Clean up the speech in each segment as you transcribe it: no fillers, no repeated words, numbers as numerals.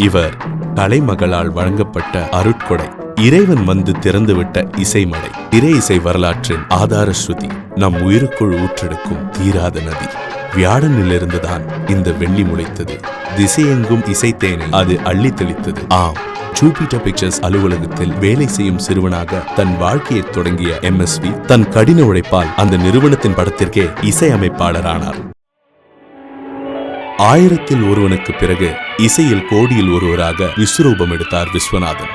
இவர் கலைமகளால் வழங்கப்பட்ட அருட்கொடை. இறைவன் வந்து திறந்துவிட்ட இசைமடை. திரை இசை வரலாற்றின் ஆதார ஸ்ருதி. நம் உயிருக்குள் ஊற்றெடுக்கும் தீராத நதி. வியாழனிலிருந்துதான் இந்த வெள்ளி முளைத்தது. திசையெங்கும் இசைத்தேனை அது அள்ளி தெளித்தது. ஆம், ஜூபிட்டர் பிக்சர்ஸ் அலுவலகத்தில் வேலை செய்யும் சிறுவனாக தன் வாழ்க்கையை தொடங்கிய MSV தன் கடின உழைப்பால் அந்த நிறுவனத்தின் படத்திற்கே இசையமைப்பாளரானார். 1000ல் ஒருவனுக்கு பிறகு இசையில் கோடியில் ஒருவராக விஸ்வரூபம் எடுத்தார் விஸ்வநாதன்.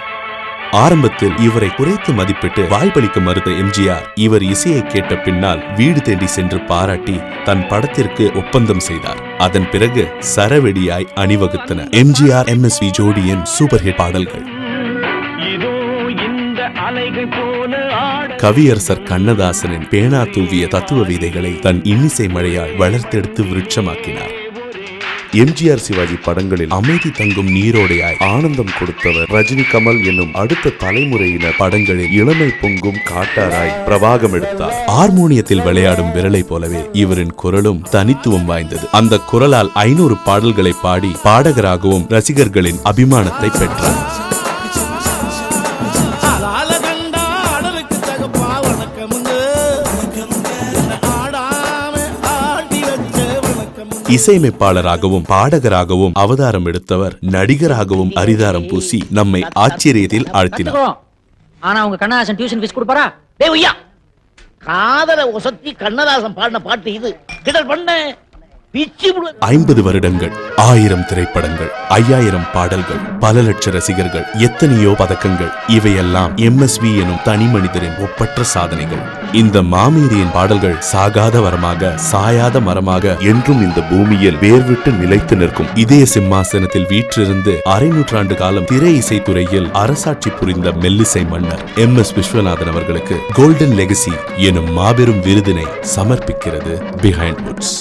ஆரம்பத்தில் இவரை குறைத்து மதிப்பிட்டு வாய்ப்பளிக்க மறுத்த எம்ஜிஆர் இவர் இசையை கேட்ட பின்னால் வீடு தேடி சென்று பாராட்டி தன் படத்திற்கு ஒப்பந்தம் செய்தார். அதன் பிறகு சரவெடியாய் அணிவகுத்தன எம்ஜிஆர் MSV ஜோடியின் சூப்பர் ஹிட் பாடல்கள். கவியரசர் கண்ணதாசனின் பேனா தூவிய தத்துவ விதைகளை தன் இன்னிசை மழையால் வளர்த்தெடுத்து விருட்சமாக்கினார். எம்ஜிஆர் சிவாஜி படங்களில் அமைதி தங்கும் நீரோடையாய் ஆனந்தம் கொடுத்தவர். ரஜினி கமல் என்னும் அடுத்த தலைமுறையினர் படங்களில் இளமை பொங்கும் காட்டாராய் பிரவாகம் எடுத்தார். ஹார்மோனியத்தில் விளையாடும் விரலை போலவே இவரின் குரலும் தனித்துவம் வாய்ந்தது. அந்த குரலால் 500 பாடல்களை பாடி பாடகராகவும் ரசிகர்களின் அபிமானத்தை பெற்றார். இசையமைப்பாளராகவும் பாடகராகவும் அவதாரம் எடுத்தவர். நடிகராகவும் அரிதாரம் பூசி நம்மை ஆச்சரியத்தில் ஆழ்த்தினார். ஆனா உங்க கண்ணதாசன் டியூஷன் ஃபீஸ் கொடுப்பாரா? காதல ஒசத்தி கண்ணதாசன் பாடின பாட்டு இது. கிடல் பண்ண 50 வருடங்கள், 1000 திரைப்படங்கள், 5000 பாடல்கள், பல லட்ச ரசிகர்கள், எத்தனையோ பதக்கங்கள். இவையெல்லாம் MSV எனும் தனி மனிதரின் ஒப்பற்ற சாதனைகள். இந்த மாமேரியின் பாடல்கள் சாகாத வரமாக, சாயாத மரமாக என்றும் இந்த பூமியில் வேர்விட்டு நிலைத்து நிற்கும். இதய சிம்மாசனத்தில் வீற்றிருந்து அரை நூற்றாண்டு காலம் திரை இசைத்துறையில் அரசாட்சி புரிந்த மெல்லிசை மன்னர் MS விஸ்வநாதன் அவர்களுக்கு கோல்டன் லெகசி எனும் மாபெரும் விருதினை சமர்ப்பிக்கிறது பிஹைண்ட் வுட்ஸ்.